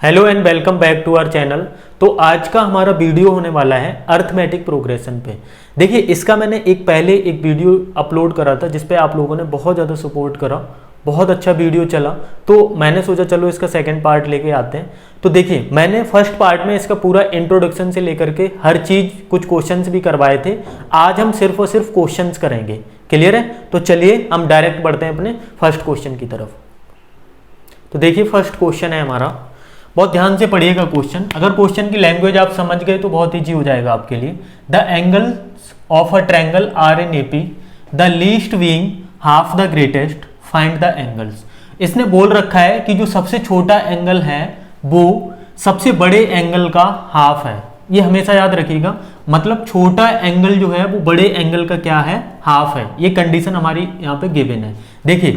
Hello and welcome back to our channel. तो आज का हमारा वीडियो होने वाला है अर्थमेटिक प्रोग्रेशन पे। देखिए, इसका मैंने पहले एक वीडियो अपलोड करा था जिस पे आप लोगों ने बहुत ज़्यादा सपोर्ट करा, बहुत अच्छा वीडियो चला। तो मैंने सोचा चलो इसका सेकंड पार्ट लेके आते हैं। तो देखिए, मैंने फर्स्ट पार्ट में इसका पूरा इंट्रोडक्शन से लेकर के हर चीज़, कुछ क्वेश्चंस भी करवाए थे। आज हम सिर्फ और सिर्फ क्वेश्चंस करेंगे। क्लियर है? तो चलिए हम डायरेक्ट बढ़ते हैं अपने फर्स्ट क्वेश्चन की तरफ। तो देखिए, फर्स्ट क्वेश्चन है हमारा, बहुत ध्यान से पढ़िएगा क्वेश्चन। अगर क्वेश्चन की लैंग्वेज आप समझ गए तो बहुत ईजी हो जाएगा आपके लिए। The angles of a triangle are in AP, the least being half the greatest, find the angles. इसने बोल रखा है कि जो सबसे छोटा एंगल है वो सबसे बड़े एंगल का हाफ है। ये हमेशा याद रखिएगा, मतलब छोटा एंगल जो है वो बड़े एंगल का क्या है, हाफ है। ये कंडीशन हमारी यहाँ पे गिवन है। देखिए,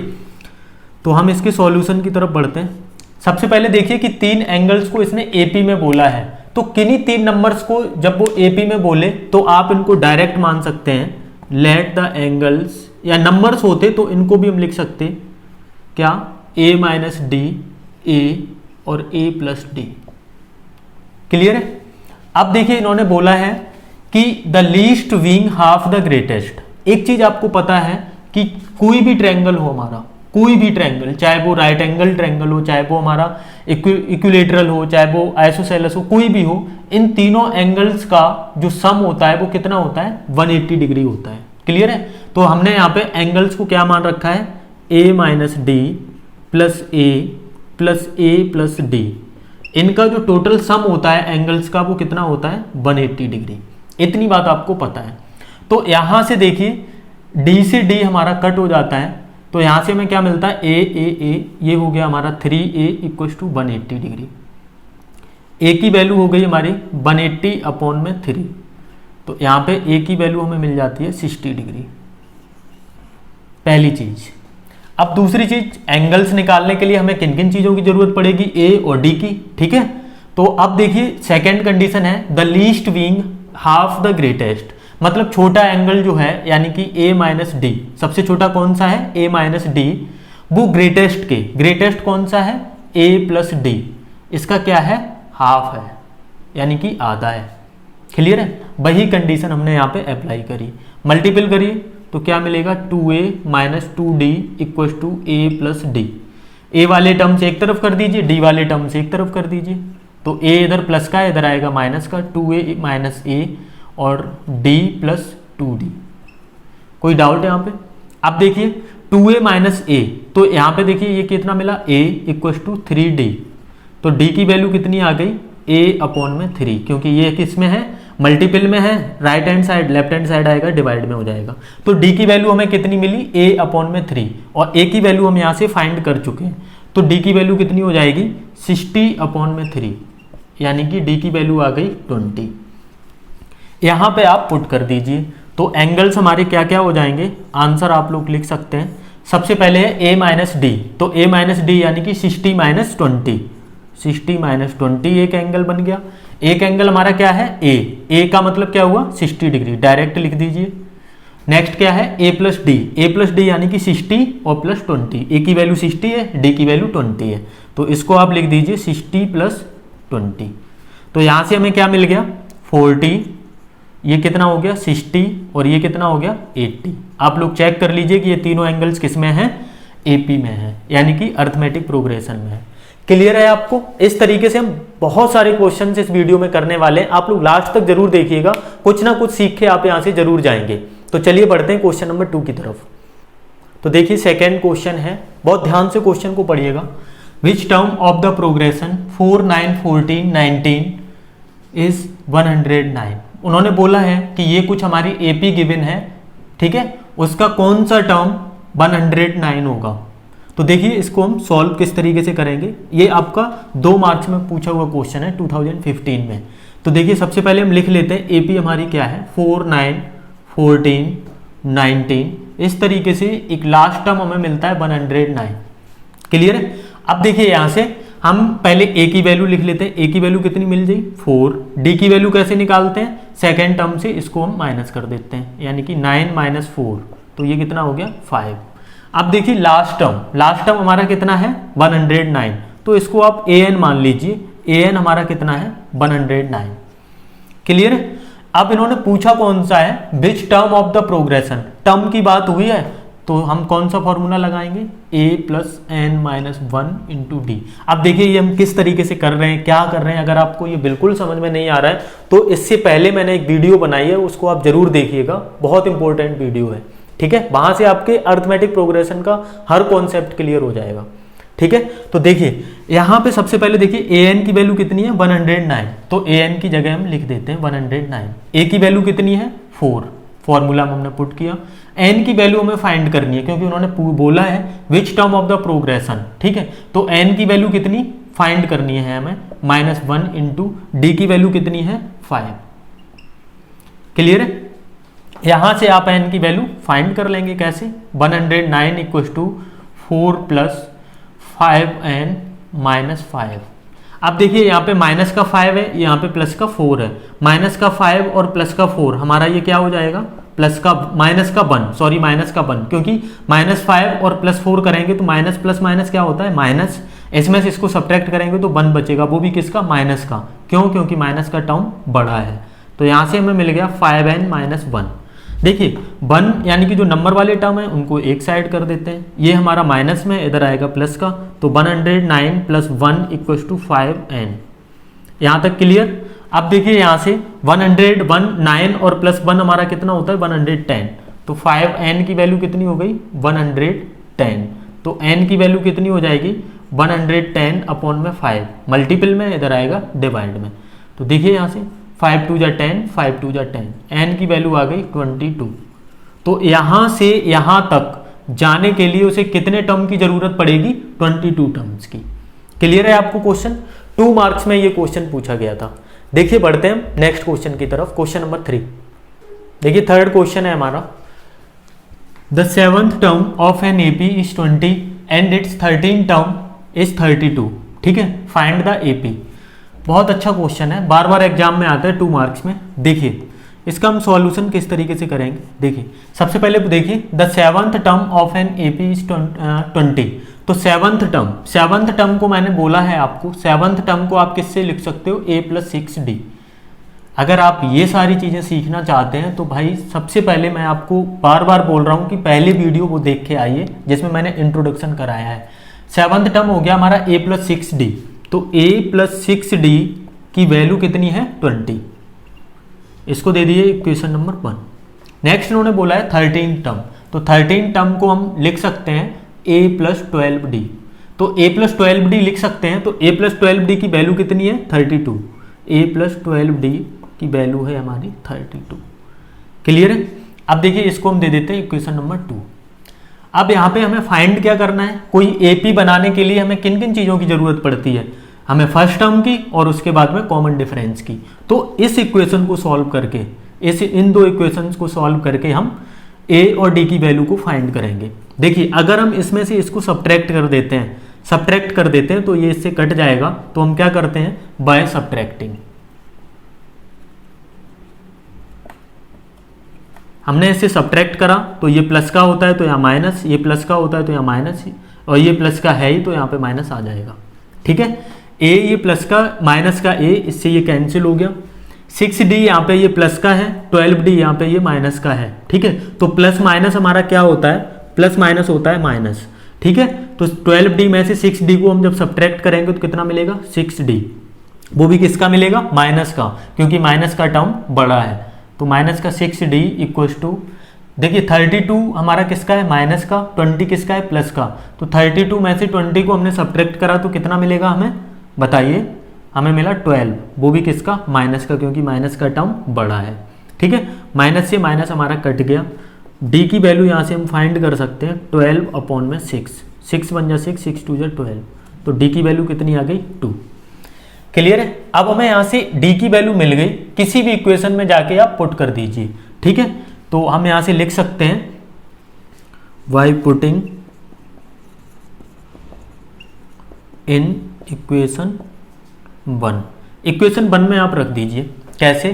तो हम इसके सॉल्यूशन की तरफ बढ़ते हैं। सबसे पहले देखिए कि तीन एंगल्स को इसने एपी में बोला है, तो किन्हीं तीन नंबर्स को जब वो एपी में बोले तो आप इनको डायरेक्ट मान सकते हैं। लेट द एंगल्स, या नंबर्स होते तो इनको भी हम लिख सकते क्या, a माइनस डी, ए और a प्लस डी। क्लियर है? अब देखिए, इन्होंने बोला है कि the least being half the greatest. एक चीज आपको पता है कि कोई भी ट्रायंगल हो हमारा, कोई भी ट्रायंगल, चाहे वो राइट एंगल ट्रायंगल हो, चाहे वो हमारा इक्विलेटरल हो, चाहे वो आइसोसेलेस हो, कोई भी हो, इन तीनों एंगल्स का जो सम होता है वो कितना होता है, 180 डिग्री होता है। क्लियर है? तो हमने यहाँ पे एंगल्स को क्या मान रखा है, a minus D plus A plus D. इनका जो टोटल सम होता है एंगल्स का वो कितना होता है, 180 डिग्री। इतनी बात आपको पता है। तो यहाँ से देखिए, d से d हमारा कट हो जाता है, तो यहां से हमें क्या मिलता है, ए, ये हो गया हमारा 3a इक्वल टू 180 डिग्री। ए की वैल्यू हो गई हमारी 180 अपॉन में 3, तो यहाँ पे ए की वैल्यू हमें मिल जाती है 60 डिग्री। पहली चीज। अब दूसरी चीज, एंगल्स निकालने के लिए हमें किन किन चीजों की जरूरत पड़ेगी, ए और डी की। ठीक है? तो अब देखिए, सेकेंड कंडीशन है the least being half the greatest, मतलब छोटा एंगल जो है यानी कि a माइनस डी, सबसे छोटा कौन सा है, a माइनस डी, वो ग्रेटेस्ट के, ग्रेटेस्ट कौन सा है, a प्लस डी, इसका क्या है, हाफ है, यानी कि आधा है। क्लियर है? वही कंडीशन हमने यहाँ पे अप्लाई करी। मल्टीपल करिए तो क्या मिलेगा, 2a minus 2d equal to a plus D. A वाले टर्म से एक तरफ कर दीजिए, डी वाले टर्म से एक तरफ कर दीजिए, तो a इधर प्लस का, इधर आएगा माइनस का, 2a माइनस a और d प्लस 2d। कोई डाउट है यहाँ पे? अब देखिए 2a माइनस a, तो यहाँ पे देखिए ये कितना मिला, a इक्वल टू 3d, तो d की वैल्यू कितनी आ गई, a अपॉन में 3, क्योंकि ये किस में है, मल्टीपल में है, right hand side, left hand side आएगा, डिवाइड में हो जाएगा। तो d की वैल्यू हमें कितनी मिली, a अपॉन में 3, और a की वैल्यू हम यहाँ से फाइंड कर चुके हैं, तो d की वैल्यू कितनी हो जाएगी, 60 अपॉन में 3, यानी कि d की वैल्यू आ गई 20। यहां पे आप पुट कर दीजिए, तो एंगल्स हमारे क्या क्या हो जाएंगे, आंसर आप लोग लिख सकते हैं। सबसे पहले है a माइनस डी, तो a माइनस डी यानी कि 60 माइनस 20, 60 माइनस 20 एक एंगल बन गया। एक एंगल हमारा क्या है, a का मतलब क्या हुआ, 60 डिग्री, डायरेक्ट लिख दीजिए। नेक्स्ट क्या है, a प्लस डी यानी कि 60 और प्लस 20, a की वैल्यू 60 है, d की वैल्यू 20 है, तो इसको आप लिख दीजिए 60 प्लस 20। तो यहां से हमें क्या मिल गया, 40, ये कितना हो गया 60, और ये कितना हो गया 80। आप लोग चेक कर लीजिए कि ये तीनों एंगल्स किस में हैं, एपी में है, यानी कि अर्थमेटिक प्रोग्रेशन में है। क्लियर है आपको? इस तरीके से हम बहुत सारे क्वेश्चन इस वीडियो में करने वाले हैं, आप लोग लास्ट तक जरूर देखिएगा, कुछ ना कुछ सीख के आप यहाँ से जरूर जाएंगे। तो चलिए बढ़ते हैं क्वेश्चन नंबर 2 की तरफ। तो देखिए, सेकेंड क्वेश्चन है, बहुत ध्यान से क्वेश्चन को पढ़िएगा। Which term of the progression 4, 9, 14, 19 is 109। उन्होंने बोला है कि ये कुछ हमारी एपी गिवन है, ठीक है, उसका कौन सा टर्म 109 होगा। तो देखिए, इसको हम सॉल्व किस तरीके से करेंगे, ये आपका 2 मार्क्स में पूछा हुआ क्वेश्चन है 2015 में। तो देखिए, सबसे पहले हम लिख लेते हैं एपी हमारी क्या है, 4, 9, 14, 19, इस तरीके से एक लास्ट टर्म हमें मिलता है 109। क्लियर है? अब देखिए, यहां से हम पहले a की वैल्यू लिख लेते हैं, a की वैल्यू कितनी मिल जाएगी 4, d की वैल्यू कैसे निकालते हैं, सेकेंड टर्म से इसको हम माइनस कर देते हैं, यानी कि 9 माइनस 4, तो ये कितना हो गया 5। अब देखिए लास्ट टर्म हमारा कितना है 109, तो इसको आप an मान लीजिए। an हमारा कितना है 109। क्लियर है। अब इन्होंने पूछा कौन सा है, which term of the progression, term की बात हुई है तो हम कौन सा फॉर्मूला लगाएंगे, a plus n minus 1 into d. अब देखिए ये हम किस तरीके से कर रहे हैं, क्या कर रहे हैं। अगर आपको ये बिल्कुल समझ में नहीं आ रहा है तो इससे पहले मैंने एक वीडियो बनाई है, उसको आप जरूर देखिएगा, बहुत इंपॉर्टेंट वीडियो है। ठीक है, वहां से आपके अर्थमेटिक प्रोग्रेशन का हर कॉन्सेप्ट क्लियर हो जाएगा। ठीक है, तो देखिए यहाँ पे सबसे पहले देखिए an की वैल्यू कितनी है 109, तो an की जगह हम लिख देते हैं 109। a की वैल्यू कितनी है 4, फॉर्मूला में हमने पुट किया। n की वैल्यू हमें फाइंड करनी है क्योंकि उन्होंने बोला है which term of the progression. ठीक है, तो n की वैल्यू कितनी फाइंड करनी है हमें, -1 इंटू डी की वैल्यू कितनी है 5। क्लियर है। यहां से आप n की वैल्यू फाइंड कर लेंगे कैसे, 109 equal to 4 plus 5n minus 5। अब देखिए यहाँ पे माइनस का 5 है, यहाँ पे प्लस का 4 है। माइनस का 5 और प्लस का 4 हमारा ये क्या हो जाएगा, प्लस का माइनस का 1, सॉरी माइनस का 1, क्योंकि -5 और +4 करेंगे तो माइनस प्लस माइनस क्या होता है माइनस, इसमें से इसको सब्ट्रैक्ट करेंगे तो 1 बचेगा, वो भी किसका, माइनस का। क्यों, क्योंकि माइनस का टर्म बड़ा है। तो यहाँ से हमें मिल गया 5n माइनस 1। देखिए 1 यानी कि जो नंबर वाले टर्म है उनको एक साइड कर देते हैं, ये हमारा माइनस में, इधर आएगा प्लस का, तो 109 प्लस 1 इक्वल टू 5n। यहाँ तक क्लियर। अब देखिए यहाँ से 101 9 और प्लस 1 हमारा कितना होता है 110, तो 5n की वैल्यू कितनी हो गई 110। तो n की वैल्यू कितनी हो जाएगी 110 अपॉन में 5, मल्टीपल में, इधर आएगा डिवाइड में। तो देखिए यहाँ से 5 2 जा 10, 5 2 जा 10, n की वैल्यू आ गई 22। तो यहाँ से यहाँ तक जाने के लिए उसे कितने टर्म की जरूरत पड़ेगी, 22 टर्म्स की। क्लियर है आपको क्वेश्चन, 2 मार्क्स में ये क्वेश्चन पूछा गया था। देखिए बढ़ते हैं नेक्स्ट क्वेश्चन की तरफ, क्वेश्चन नंबर 3। देखिए थर्ड क्वेश्चन है हमारा, the 7th term of an AP is 20 and it's 13th term is 32। ठीक है, फाइंड द एपी। बहुत अच्छा क्वेश्चन है, बार बार एग्जाम में आता है 2 मार्क्स में। देखिए इसका हम सॉल्यूशन किस तरीके से करेंगे। देखिए सबसे पहले देखिए the 7th term of an AP is 20। तो 7th टर्म को मैंने बोला है आपको, 7th टर्म को आप किससे लिख सकते हो, a प्लस 6d। अगर आप ये सारी चीज़ें सीखना चाहते हैं तो भाई सबसे पहले मैं आपको बार बार बोल रहा हूँ कि पहले वीडियो वो देख के आइए जिसमें मैंने इंट्रोडक्शन कराया है। 7th टर्म हो गया हमारा a प्लस 6d, तो a प्लस 6d की वैल्यू कितनी है 20, इसको दे दिए इक्वेशन नंबर 1। नेक्स्ट उन्होंने बोला है 13th टर्म, तो 13th टर्म को हम लिख सकते हैं a प्लस 12d। तो a प्लस 12d लिख सकते हैं, तो a प्लस 12d की वैल्यू कितनी है 32, a प्लस 12d की वैल्यू है हमारी 32। क्लियर है। अब देखिए इसको हम दे देते हैं इक्वेशन नंबर 2। अब यहाँ पे हमें फाइंड क्या करना है, कोई एपी बनाने के लिए हमें किन किन चीज़ों की जरूरत पड़ती है, हमें फर्स्ट टर्म की और उसके बाद में कॉमन डिफरेंस की। तो इस इक्वेशन को सॉल्व करके, इन 2 इक्वेशंस को सॉल्व करके हम a और d की वैल्यू को फाइंड करेंगे। देखिए अगर हम इसमें से इसको सब्ट्रैक्ट कर देते हैं तो ये इससे कट जाएगा, तो हम क्या करते हैं बाय सब्ट्रैक्टिंग। हमने इससे सब्ट्रैक्ट करा तो ये प्लस का होता है तो यहाँ माइनस, ये प्लस का होता है तो यहाँ माइनस, और ये प्लस का है ही तो यहाँ पे माइनस आ जाएगा। ठीक है, a ये प्लस का माइनस का a, इससे ये कैंसिल हो गया। 6d यहाँ पे ये प्लस का है, 12d यहाँ पे ये माइनस का है। ठीक है, तो प्लस माइनस हमारा क्या होता है, प्लस माइनस होता है माइनस। ठीक है, तो 12d में से 6d को हम जब सब्ट्रैक्ट करेंगे तो कितना मिलेगा 6d, वो भी किसका मिलेगा माइनस का, क्योंकि माइनस का टर्म बड़ा है। तो माइनस का 6d इक्वल्स टू, देखिए 32 हमारा किसका है माइनस का, 20 किसका है प्लस का। तो 32 में से 20 को हमने सब्ट्रैक्ट करा तो कितना मिलेगा हमें बताइए, हमें मिला 12, वो भी किसका माइनस का, क्योंकि माइनस का टर्म बड़ा है। ठीक है, माइनस से माइनस हमारा कट गया। d की वैल्यू यहाँ से हम फाइंड कर सकते हैं 12 अपॉन में 6 बन जा 6 2 जा 12, तो d की वैल्यू कितनी आ गई 2। क्लियर है। अब हमें यहाँ से d की वैल्यू मिल गई, किसी भी इक्वेशन में जाके आप पुट कर दीजिए। ठीक है, तो हम यहाँ से लिख सकते हैं y putting in equation 1। Equation 1 में आप रख दीजिए कैसे,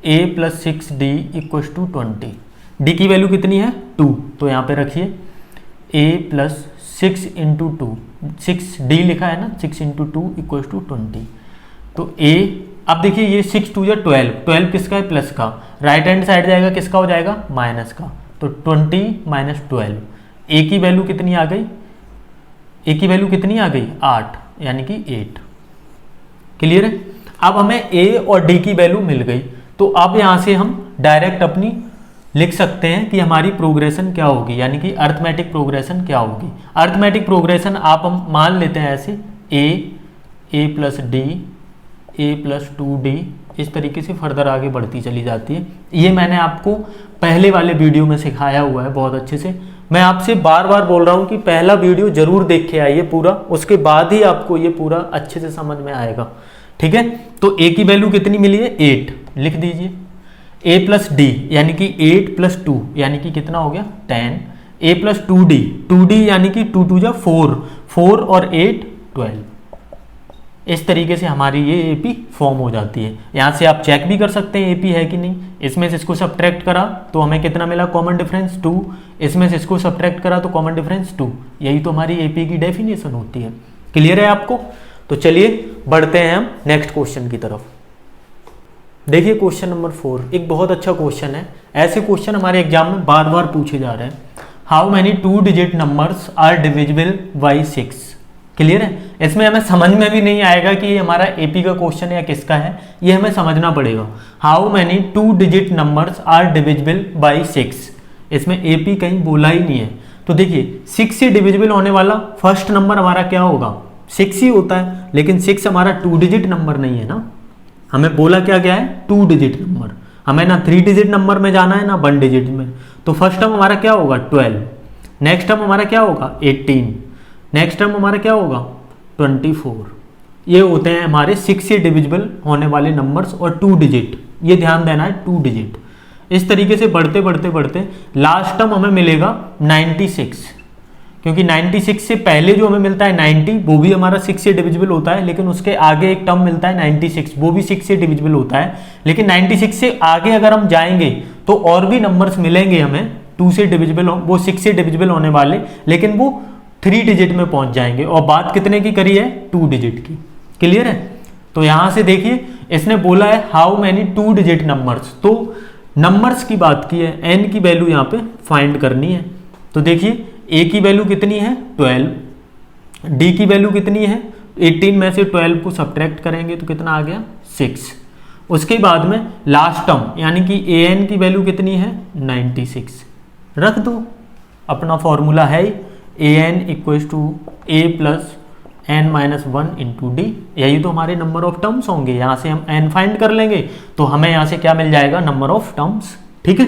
a plus 6d equal to 20, d की वैल्यू कितनी है 2, तो यहाँ पे रखिए a प्लस 6 इंटू 2 6d लिखा है ना, 6 इंटू 2 इक्वल टू 20। तो a, अब देखिए ये 6 2 या 12, 12 किसका है, प्लस का, राइट हैंड साइड जाएगा किसका हो जाएगा, माइनस का। तो 20 माइनस 12, a की वैल्यू कितनी आ गई, a की वैल्यू कितनी आ गई, 8, यानी कि 8। क्लियर है। अब हमें a और d की वैल्यू मिल गई, तो अब यहाँ से हम डायरेक्ट अपनी लिख सकते हैं कि हमारी प्रोग्रेशन क्या होगी, यानी कि अर्थमेटिक प्रोग्रेशन क्या होगी। अर्थमेटिक प्रोग्रेशन आप हम मान लेते हैं ऐसे, a plus D, a plus 2d, इस तरीके से फर्दर आगे बढ़ती चली जाती है। ये मैंने आपको पहले वाले वीडियो में सिखाया हुआ है बहुत अच्छे से। मैं आपसे बार बार बोल रहा हूँ कि पहला वीडियो जरूर देख के आइए पूरा, उसके बाद ही आपको ये पूरा अच्छे से समझ में आएगा। ठीक है, तो a की वैल्यू कितनी मिली है, 8, लिख दीजिए। a प्लस डी यानी कि 8 प्लस 2 यानी कि कितना हो गया, 10। a प्लस 2d, 2d यानी कि 2 2 जा 4, 4 और 8 12। इस तरीके से हमारी ये AP फॉर्म हो जाती है। यहाँ से आप चेक भी कर सकते हैं AP है कि नहीं। इसमें से इसको सब्ट्रैक्ट करा तो हमें कितना मिला, कॉमन डिफरेंस 2। इसमें से इसको सब्ट्रैक्ट करा तो कॉमन डिफरेंस 2। यही तो हमारी AP की डेफिनेशन होती है। क्लियर है आपको। तो चलिए बढ़ते हैं हम नेक्स्ट क्वेश्चन की तरफ। देखिए क्वेश्चन नंबर 4 एक बहुत अच्छा क्वेश्चन है। ऐसे क्वेश्चन हमारे एग्जाम में बार बार पूछे जा रहे हैं। How many 2 digit numbers are divisible by 6। Clear है। इसमें हमें समझ में भी नहीं आएगा कि ये हमारा AP का क्वेश्चन है या किसका है, ये हमें समझना पड़ेगा। How many 2 digit numbers are divisible by 6। इसमें AP कहीं बोला ही नहीं है। तो देखिए 6 से डिविजिबल होने वाला फर्स्ट नंबर हमारा क्या होगा, 6 ही होता है, लेकिन 6 हमारा 2 डिजिट नंबर नहीं है ना। हमें बोला क्या गया है, 2 डिजिट नंबर। हमें ना 3 डिजिट नंबर में जाना है ना 1 डिजिट में। तो फर्स्ट टर्म हमारा क्या होगा, 12। नेक्स्ट टर्म हमारा क्या होगा, 18। नेक्स्ट टर्म हमारा क्या होगा, 24। ये होते हैं हमारे 6 से डिविजिबल होने वाले नंबर्स और 2 डिजिट। ये ध्यान देना है, 2 डिजिट। इस तरीके से बढ़ते बढ़ते बढ़ते लास्ट टर्म हमें मिलेगा 96, क्योंकि 96 से पहले जो हमें मिलता है 90, वो भी हमारा 6 से डिविजिबल होता है, लेकिन उसके आगे एक टर्म मिलता है 96, वो भी 6 से डिविजिबल होता है। लेकिन 96 से आगे अगर हम जाएंगे तो और भी नंबर्स मिलेंगे हमें 2 से डिविजिबल, वो 6 से डिविजिबल होने वाले, लेकिन वो 3 डिजिट में पहुंच जाएंगे। और बात कितने की करी है, 2 डिजिट की। क्लियर है। तो यहां से देखिए इसने बोला है हाउ मैनी 2 डिजिट नंबर्स, तो नंबर्स की बात की है, n की वैल्यू यहाँ पे फाइंड करनी है। तो देखिए a की वैल्यू कितनी है, 12, d की वैल्यू कितनी है, 18 में से 12 को सब्ट्रैक्ट करेंगे तो कितना आ गया, 6। उसके बाद में लास्ट टर्म यानी कि an की वैल्यू कितनी है, 96। रख दो, अपना फॉर्मूला है an equals to a plus n minus 1 into d. यही तो हमारे नंबर ऑफ टर्म्स होंगे। यहाँ से हम n फाइंड कर लेंगे तो हमें यहाँ से क्या मिल जाएगा, नंबर ऑफ टर्म्स। ठीक है।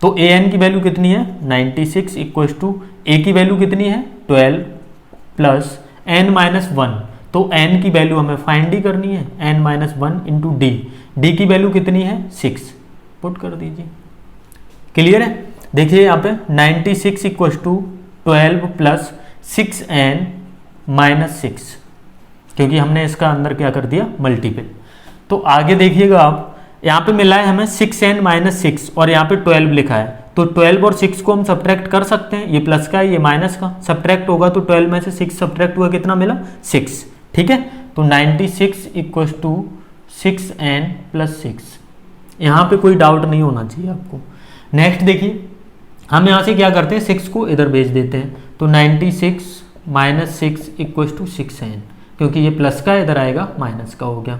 तो an की वैल्यू कितनी है, 96 इक्वल्स टू a की वैल्यू कितनी है, 12 प्लस n माइनस 1। तो n की वैल्यू हमें फाइंड ही करनी है, n minus 1 into d. D की वैल्यू कितनी है, 6, पुट कर दीजिए। क्लियर है। देखिए यहाँ पे 96 equals to 12 plus 6n minus 6, क्योंकि हमने इसका अंदर क्या कर दिया, मल्टीपल। तो आगे देखिएगा आप, यहाँ पे मिला है हमें 6n माइनस 6 और यहाँ पे 12 लिखा है। तो 12 और 6 को हम सब्ट्रैक्ट कर सकते हैं, ये प्लस का है ये माइनस का, सब्ट्रैक्ट होगा तो 12 में से 6 सब्ट्रैक्ट हुआ, कितना मिला, 6। ठीक है। तो 96 इक्वल्स टू 6n प्लस 6। यहाँ पे कोई डाउट नहीं होना चाहिए आपको। नेक्स्ट देखिए, हम यहाँ से क्या करते हैं, 6 को इधर भेज देते हैं। तो 96 माइनस 6 इक्वल्स टू 6n, क्योंकि ये प्लस का इधर आएगा माइनस का हो गया।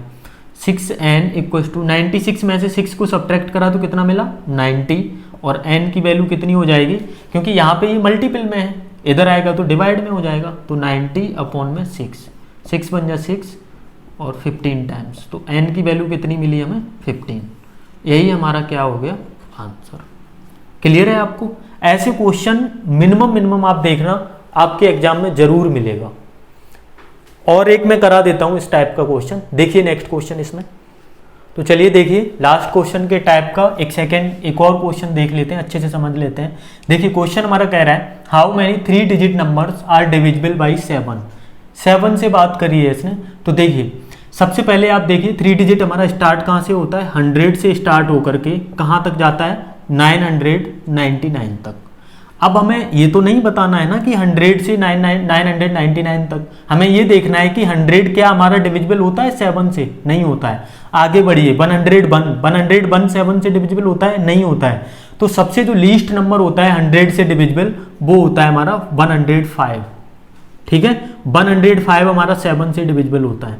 6n इक्वल्स टू 96 में से 6 को सब्ट्रैक्ट करा तो कितना मिला, 90। और n की वैल्यू कितनी हो जाएगी, क्योंकि यहाँ पे ये मल्टीपल में है, इधर आएगा तो डिवाइड में हो जाएगा। तो 90 अपॉन में 6 बन जाए 6 और 15 टाइम्स। तो n की वैल्यू कितनी मिली हमें, 15। यही हमारा क्या हो गया, आंसर। क्लियर है आपको। ऐसे क्वेश्चन मिनिमम आप देखना, आपके एग्जाम में जरूर मिलेगा। और एक मैं करा देता हूं इस टाइप का क्वेश्चन। देखिए नेक्स्ट क्वेश्चन इसमें। तो चलिए देखिए लास्ट क्वेश्चन के टाइप का एक और क्वेश्चन देख लेते हैं, अच्छे से समझ लेते हैं। देखिए क्वेश्चन हमारा कह रहा है how many 3 digit numbers are divisible by 7। 7 से बात करी है इसने। तो देखिए सबसे पहले आप देखिए 3 डिजिट हमारा स्टार्ट कहाँ से होता है, 100 से स्टार्ट होकर के कहाँ तक जाता है, 999 तक। अब हमें ये तो नहीं बताना है ना कि 100 से 999 तक, हमें ये देखना है कि 100 क्या हमारा डिविजिबल होता है 7 से, नहीं होता है। आगे बढ़िए, 101 7 से डिविजिबल होता है, नहीं होता है। तो सबसे जो लीस्ट नंबर होता है 100 से डिविजिबल वो होता है हमारा 105, ठीक है। 105 हमारा 7 से डिविजिबल होता है।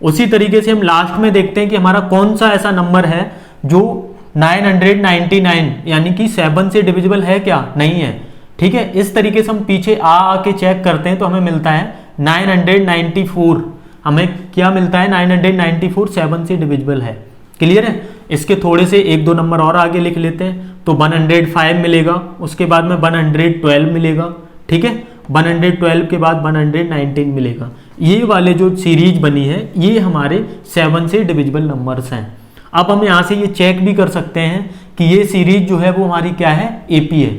उसी तरीके से हम लास्ट में देखते हैं कि हमारा कौन सा ऐसा नंबर है जो 999 यानी कि 7 से डिविजिबल है क्या, नहीं है, ठीक है। इस तरीके से हम पीछे आके चेक करते हैं तो हमें मिलता है 994, हमें क्या मिलता है 994 7 से डिविजिबल है। क्लियर है। इसके थोड़े से 1-2 नंबर और आगे लिख लेते हैं तो 105 मिलेगा, उसके बाद में 112 मिलेगा, ठीक है। 112 के बाद 119 मिलेगा। ये वाले जो सीरीज बनी है ये हमारे 7 से डिविजिबल नंबर्स हैं। अब हम यहाँ से ये चेक भी कर सकते हैं कि ये सीरीज जो है वो हमारी क्या है, एपी है।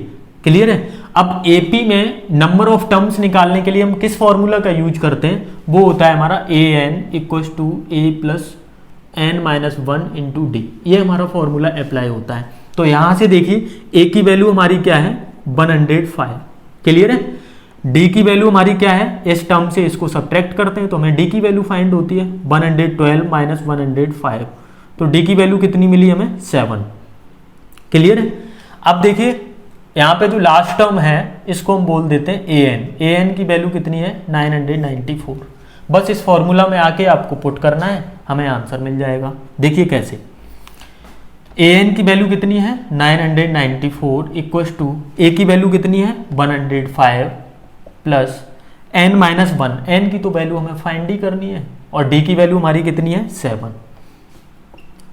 क्लियर है। अब एपी में नंबर ऑफ टर्म्स निकालने के लिए हम किस फॉर्मूला का यूज करते हैं, वो होता है हमारा an equals to a plus n-1 into d. ये हमारा फॉर्मूला अप्लाई होता है। तो यहाँ से देखिए a की वैल्यू हमारी क्या है 105। क्लियर है। d की वैल्यू हमारी क्या है, इस टर्म से इसको सब्ट्रैक्ट करते हैं तो हमें d की वैल्यू फाइंड होती है 112 माइनस 105। तो d की वैल्यू कितनी मिली हमें 7। क्लियर है। अब देखिए यहाँ पे जो लास्ट टर्म है इसको हम बोल देते हैं an की वैल्यू कितनी है 994। बस इस फॉर्मूला में आके आपको पुट करना है, हमें आंसर मिल जाएगा। देखिए कैसे, an की वैल्यू कितनी है 994 इक्वल्स टू a की वैल्यू कितनी है 105 प्लस n-1, n की तो वैल्यू हमें फाइंड ही करनी है और d की वैल्यू हमारी कितनी है 7।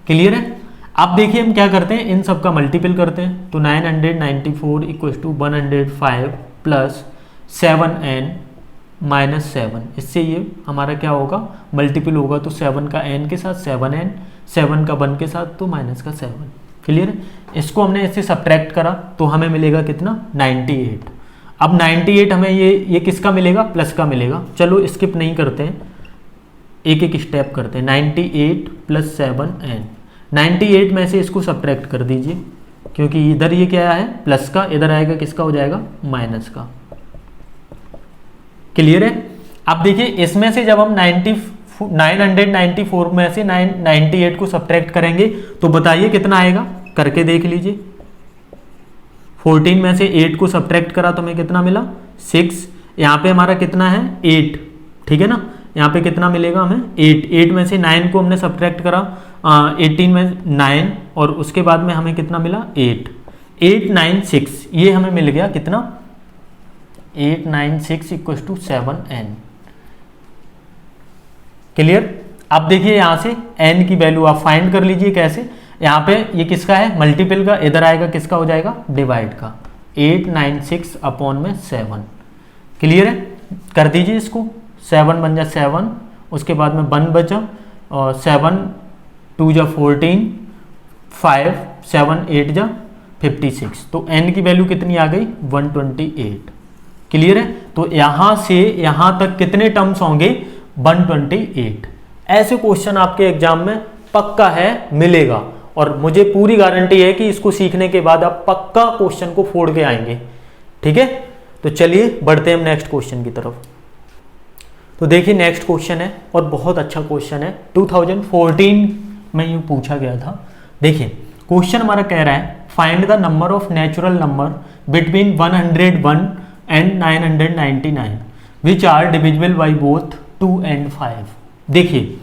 क्लियर है। अब देखिए हम क्या करते हैं, इन सब का मल्टीपल करते हैं तो 994 इक्वल्स टू 105 प्लस 7n-7। इससे ये हमारा क्या होगा, मल्टीपल होगा तो 7 का n के साथ 7n, 7 का 1 के साथ तो माइनस का 7। क्लियर है। इसको हमने इससे सब्ट्रैक्ट करा तो हमें मिलेगा कितना 98। अब 98 हमें ये किसका मिलेगा, प्लस का मिलेगा। चलो स्किप नहीं करते हैं, एक एक स्टेप करते हैं। 98 प्लस 7n, 98 में से इसको सब्ट्रैक्ट कर दीजिए क्योंकि इधर ये क्या है प्लस का, इधर आएगा किसका हो जाएगा माइनस का। क्लियर है। अब देखिए इसमें से जब हम 994 में से 98 को सब्ट्रैक्ट करेंगे तो बताइए कितना आएगा, करके देख लीजिए। 14 में से 8 को सब्ट्रैक्ट करा तो हमें कितना मिला 6। यहाँ पे हमारा कितना है 8, ठीक है ना। यहाँ पे कितना मिलेगा हमें 8 में से 9 को हमने सब्ट्रैक्ट करा 18 में 9 और उसके बाद में हमें कितना मिला 896। ये हमें मिल गया कितना 896 इक्वल्स टू 7n। क्लियर। अब देखिए यहाँ से n की वैल्यू आप फाइंड कर लीजिए कैसे। यहाँ पे ये किसका है मल्टीपल का, इधर आएगा किसका हो जाएगा डिवाइड का, 896 अपॉन में 7। क्लियर है। कर दीजिए इसको, 7 बन जा 7, उसके बाद में 1 बचा और 7 2 जा 14, 5 7 8 जा 56। तो n की वैल्यू कितनी आ गई 128। क्लियर है। तो यहाँ से यहाँ तक कितने टर्म्स होंगे 128। ऐसे क्वेश्चन आपके एग्जाम में पक्का है मिलेगा और मुझे पूरी गारंटी है कि इसको सीखने के बाद आप पक्का क्वेश्चन को फोड़ के आएंगे। ठीक है। तो चलिए बढ़ते हैं हम नेक्स्ट क्वेश्चन की तरफ। तो देखिए नेक्स्ट क्वेश्चन है और बहुत अच्छा क्वेश्चन है, 2014 में ये पूछा गया था। देखिए क्वेश्चन हमारा कह रहा है find the number of natural number between 101 and 999 which are divisible by both 2 and 5। देखिए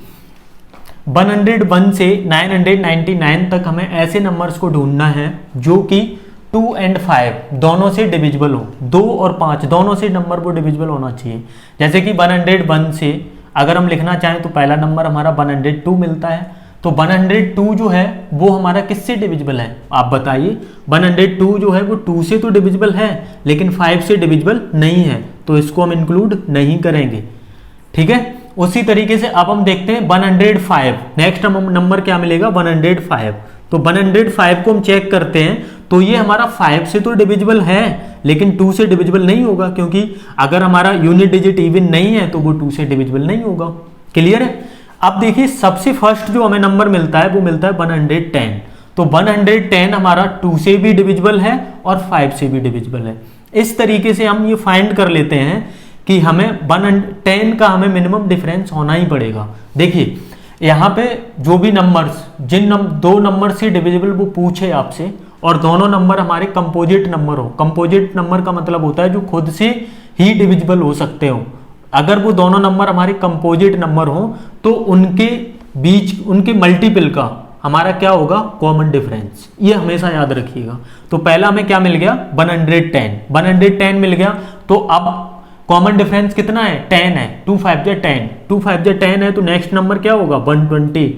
101 से 999 तक हमें ऐसे नंबर्स को ढूंढना है जो कि 2 and 5 दोनों से डिविजिबल हो, 2 और 5 दोनों से नंबर वो डिविजिबल होना चाहिए। जैसे कि 101 से अगर हम लिखना चाहें तो पहला नंबर हमारा 102 मिलता है। तो 102 जो है वो हमारा किससे डिविजिबल है आप बताइए। 102 जो है वो 2 से तो डिविजिबल है लेकिन 5 से डिविजिबल नहीं है, तो इसको हम इंक्लूड नहीं करेंगे। ठीक है। उसी तरीके से अब हम देखते हैं 105, नेक्स्ट नंबर क्या मिलेगा 105। तो 105 को हम चेक करते हैं तो ये हमारा 5 से तो डिविजिबल है लेकिन 2 से डिविजिबल नहीं होगा, क्योंकि अगर हमारा यूनिट डिजिट इवन नहीं है तो वो 2 से डिविजिबल नहीं होगा। क्लियर है। अब देखिए सबसे फर्स्ट जो हमें नंबर मिलता है वो मिलता है 110। तो 110 हमारा 2 से भी डिविजिबल है और 5 से भी डिविजिबल है। इस तरीके से हम ये फाइंड कर लेते हैं कि हमें 10 का हमें मिनिमम डिफरेंस होना ही पड़ेगा। देखिए यहाँ पे जो भी नंबर्स दो नंबर से डिविजिबल वो पूछे आपसे, और दोनों नंबर हमारे कंपोजिट नंबर हो। कंपोजिट नंबर का मतलब होता है जो खुद से ही डिविजिबल हो सकते हो। अगर वो दोनों नंबर हमारे कंपोजिट नंबर हो तो उनके बीच उनके मल्टीपल का हमारा क्या होगा, कॉमन डिफरेंस। ये हमेशा याद रखिएगा। तो पहला हमें क्या मिल गया, 110 मिल गया। तो अब कॉमन डिफरेंस कितना है, 10 है। 2 5 जा 10, 2 5 जा 10 है। तो नेक्स्ट नंबर क्या होगा, 120।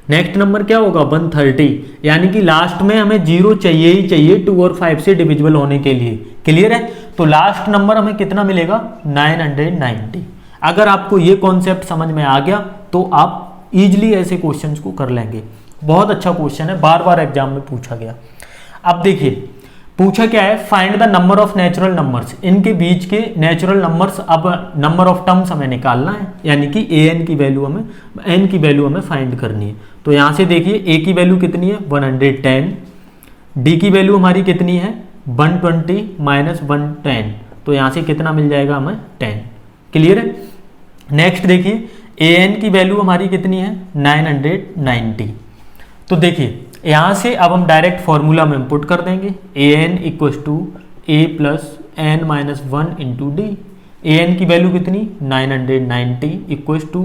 नेक्स्ट नंबर क्या होगा, 130। यानी कि लास्ट में हमें 0 चाहिए ही चाहिए 2 और 5 से डिविजिबल होने के लिए। क्लियर है। तो लास्ट नंबर हमें कितना मिलेगा, 990। अगर आपको ये कॉन्सेप्ट समझ में आ गया तो आप इजीली ऐसे क्वेश्चंस को कर लेंगे। बहुत अच्छा क्वेश्चन है, बार बार एग्जाम में पूछा गया। अब देखिए पूछा क्या है, find the number of natural numbers. इनके बीच के नेचुरल नंबर्स, अब नंबर ऑफ टर्म्स हमें निकालना है, यानी कि an की वैल्यू हमें n की वैल्यू हमें फाइंड करनी है। तो यहाँ से देखिए a की वैल्यू कितनी है, 110। d की वैल्यू हमारी कितनी है, 120 माइनस 110। तो यहाँ से कितना मिल जाएगा हमें, 10। क्लियर है। नेक्स्ट देखिए an की वैल्यू हमारी कितनी है, 990। तो देखिए यहाँ से अब हम डायरेक्ट फॉर्मूला में इंपुट कर देंगे, an equals to a plus n minus 1 into d. an की वैल्यू कितनी, 990 इक्वल्स टू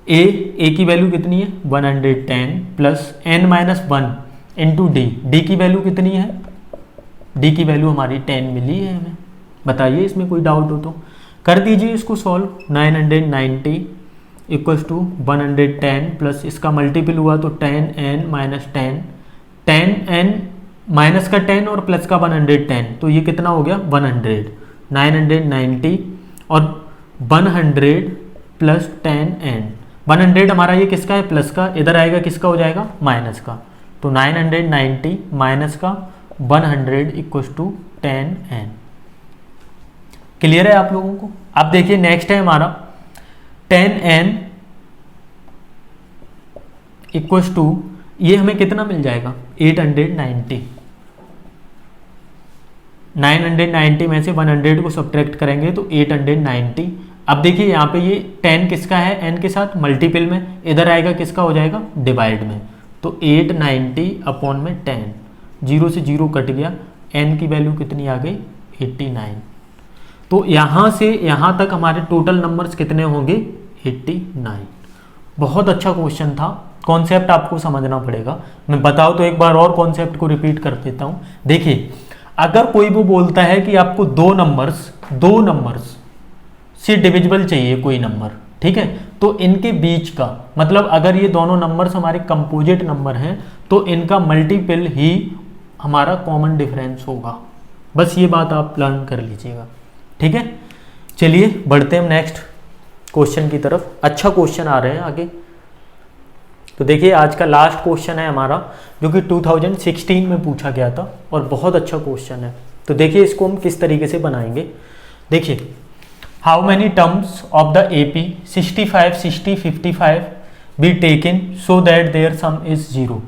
a की वैल्यू कितनी है, 110 plus n minus 1 into d. D की वैल्यू कितनी है, डी की वैल्यू हमारी 10 मिली है हमें। बताइए इसमें कोई डाउट हो तो कर दीजिए इसको सॉल्व। 990 इक्वल्स टू 110 प्लस इसका मल्टीपल हुआ तो 10n माइनस 10, 10n माइनस का 10 और प्लस का 110, तो ये कितना हो गया, 100। 990 और 100 प्लस 10n, 100 हमारा ये किसका है, प्लस का, इधर आएगा किसका हो जाएगा, माइनस का। तो 990 माइनस का 100 इक्वल्स टू 10n। क्लियर है आप लोगों को। अब देखिए नेक्स्ट है हमारा 10n इक्वल्स टू, ये हमें कितना मिल जाएगा, 890। 990 में से 100 को सब्ट्रैक्ट करेंगे तो 890। अब देखिए यहाँ पे ये 10 किसका है, n के साथ मल्टीपल में, इधर आएगा किसका हो जाएगा, डिवाइड में। तो 890 अपॉन में 10, 0 से 0 कट गया, n की वैल्यू कितनी आ गई, 89। तो यहाँ से यहाँ तक हमारे टोटल नंबर्स कितने होंगे, 89। बहुत अच्छा क्वेश्चन था। कॉन्सेप्ट आपको समझना पड़ेगा। मैं बताऊँ तो एक बार और कॉन्सेप्ट को रिपीट कर देता हूँ। देखिए अगर कोई वो बोलता है कि आपको दो नंबर्स से डिविजिबल चाहिए कोई नंबर, ठीक है, तो इनके बीच का मतलब अगर ये दोनों नंबर्स हमारे कंपोजिट नंबर हैं तो इनका मल्टीपल ही हमारा कॉमन डिफरेंस होगा। बस ये बात आप लर्न कर लीजिएगा, ठीक है। चलिए बढ़ते हैं नेक्स्ट क्वेश्चन की तरफ। अच्छा क्वेश्चन आ रहे हैं आगे। तो देखिए आज का लास्ट क्वेश्चन है हमारा, जो कि 2016 में पूछा गया था और बहुत अच्छा क्वेश्चन है। तो देखिए इसको हम किस तरीके से बनाएंगे। देखिए how many terms of the AP 65 60 55 be taken so that their sum is 0।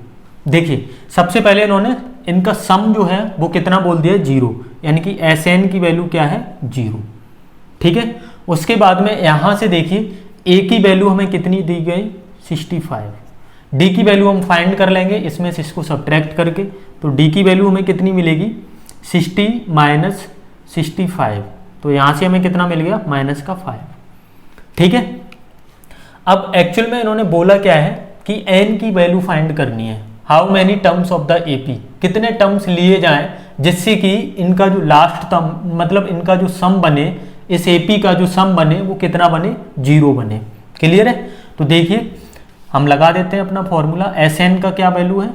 देखिए सबसे पहले इन्होंने इनका सम जो है वो कितना बोल दिया, 0, यानी कि SN की वैल्यू क्या है, 0, ठीक है। उसके बाद में यहाँ से देखिए A की वैल्यू हमें कितनी दी गई, 65। D की वैल्यू हम फाइंड कर लेंगे इसमें से इसको सब्ट्रैक्ट करके। तो D की वैल्यू हमें कितनी मिलेगी, 60 माइनस 65। तो यहाँ से हमें कितना मिल गया, माइनस का 5, ठीक है। अब एक्चुअल में इन्होंने बोला क्या है कि n की वैल्यू फाइंड करनी है। How many terms of the AP, कितने टर्म्स लिए जाएं जिससे कि इनका जो लास्ट टर्म मतलब इनका जो सम बने, इस AP का जो सम बने वो कितना बने, 0 बने। क्लियर है। तो देखिए हम लगा देते हैं अपना फॉर्मूला। SN का क्या वैल्यू है,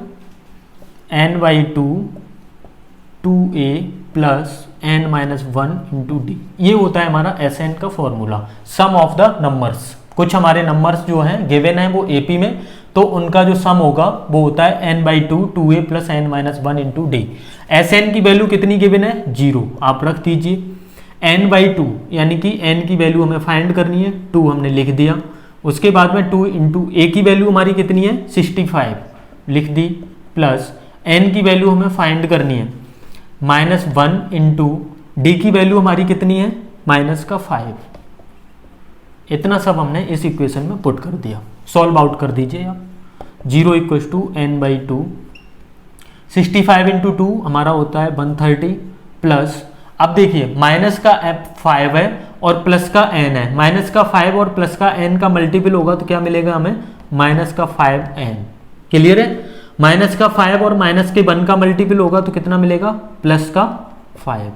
n/2 2a plus n minus 1 into d. ये होता है हमारा SN का फॉर्मूला, सम ऑफ द नंबर्स। कुछ हमारे नंबर्स जो हैं गिवन है वो AP में, तो उनका जो सम होगा वो होता है n/2 2a plus n minus 1 into D. SN की वैल्यू कितनी गिवन है, 0, आप रख दीजिए। n/2 यानी कि n की वैल्यू हमें फाइंड करनी है, 2 हमने लिख दिया। उसके बाद में 2 इंटू a की वैल्यू हमारी कितनी है, 65, लिख दी, प्लस n की वैल्यू हमें फाइंड करनी है, -1 इंटू डी की वैल्यू हमारी कितनी है, -5। इतना सब हमने इस इक्वेशन में पुट कर दिया। सॉल्व आउट कर दीजिए आप। 0 = n/2, 65 इंटू 2 हमारा होता है 130 प्लस, अब देखिए माइनस का 5 है और प्लस का n है, माइनस का 5 और प्लस का n का मल्टीपल होगा तो क्या मिलेगा हमें, -5n। क्लियर है? माइनस का 5 और माइनस के 1 का मल्टीपल होगा तो कितना मिलेगा, +5।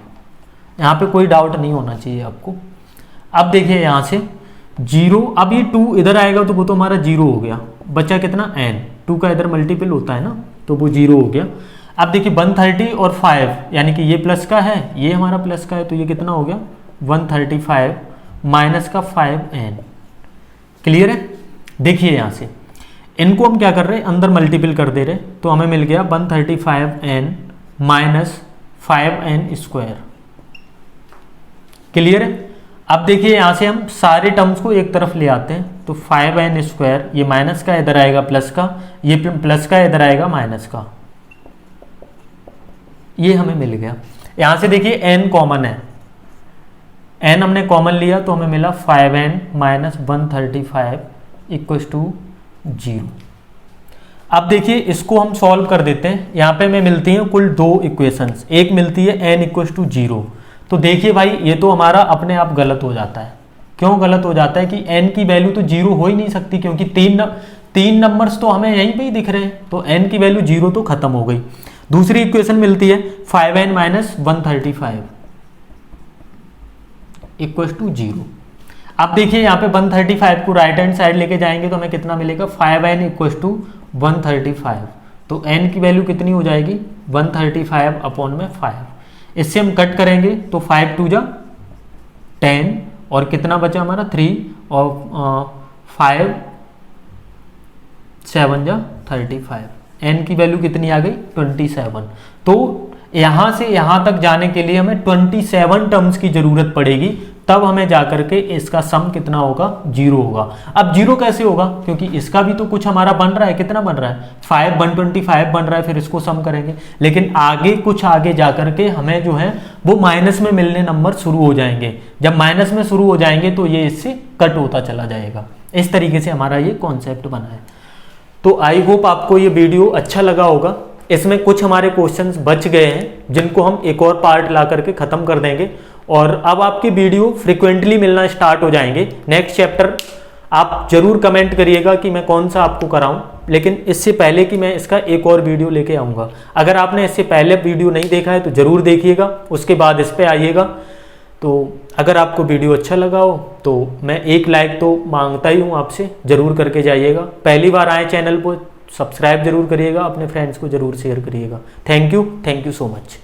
यहाँ पे कोई डाउट नहीं होना चाहिए आपको। अब देखिए यहाँ से 0, अब ये 2 इधर आएगा तो वो तो हमारा 0 हो गया, बचा कितना n, 2 का इधर मल्टीपल होता है ना, तो वो 0 हो गया। अब देखिए 130 और 5 यानी कि ये प्लस का है, ये हमारा प्लस का है, तो ये कितना हो गया 135 माइनस का 5n। क्लियर है? देखिए यहाँ से इनको हम क्या कर रहे हैं, अंदर मल्टीपल कर दे रहे, तो हमें मिल गया 135n माइनस 5n²। क्लियर है? अब देखिए यहाँ से हम सारे टर्म्स को एक तरफ ले आते हैं, तो 5n², ये माइनस का इधर आएगा प्लस का, ये प्लस का इधर आएगा माइनस का, ये हमें मिल गया। यहाँ से देखिए n कॉमन है, n हमने कॉमन लिया तो हमें मिला 5n माइनस 135 = 0। अब देखिए इसको हम सॉल्व कर देते हैं। यहाँ पे हमें मिलती हैं कुल 2 इक्वेशंस, एक मिलती है n = 0। तो देखिए भाई ये तो हमारा अपने आप गलत हो जाता है। क्यों गलत हो जाता है कि n की वैल्यू तो 0 हो ही नहीं सकती, क्योंकि तीन नंबर्स तो हमें यहीं पे ही दिख रहे हैं, तो n की वैल्यू 0 तो खत्म हो गई। दूसरी इक्वेशन मिलती है 5n माइनस 135 = 0। अब देखिए यहाँ पे 135 को राइट हैंड साइड लेके जाएंगे तो हमें कितना मिलेगा, 5n = 135। तो n की वैल्यू कितनी हो जाएगी, 135/5। इससे हम कट करेंगे तो 5 2 जा 10 और कितना बचा हमारा 3 और 5 7 जा 35। n की वैल्यू कितनी आ गई, 27। तो यहाँ से यहाँ तक जाने के लिए हमें 27 टर्म्स की जरूरत पड़ेगी, तब हमें जाकर के इसका सम कितना होगा, 0 होगा। अब 0 कैसे होगा, क्योंकि इसका भी तो कुछ हमारा बन रहा है, कितना बन रहा है 125 बन रहा है, फिर इसको सम करेंगे। लेकिन आगे कुछ आगे जाकर के हमें जो है वो माइनस में मिलने नंबर शुरू हो जाएंगे। जब माइनस में शुरू हो जाएंगे तो ये इससे कट होता चला जाएगा। इस तरीके से हमारा ये कॉन्सेप्ट बना है। तो आई होप आपको ये वीडियो अच्छा लगा होगा। इसमें कुछ हमारे क्वेश्चंस बच गए हैं जिनको हम एक और पार्ट ला करके ख़त्म कर देंगे, और अब आपके वीडियो फ्रिक्वेंटली मिलना स्टार्ट हो जाएंगे। नेक्स्ट चैप्टर आप जरूर कमेंट करिएगा कि मैं कौन सा आपको कराऊं, लेकिन इससे पहले कि मैं इसका एक और वीडियो लेके आऊँगा। अगर आपने इससे पहले वीडियो नहीं देखा है तो ज़रूर देखिएगा, उसके बाद इस पर आइएगा। तो अगर आपको वीडियो अच्छा लगा हो तो मैं एक लाइक तो मांगता ही हूँ आपसे, ज़रूर करके जाइएगा। पहली बार आए चैनल पर सब्सक्राइब जरूर करिएगा, अपने फ्रेंड्स को जरूर शेयर करिएगा। Thank you so much.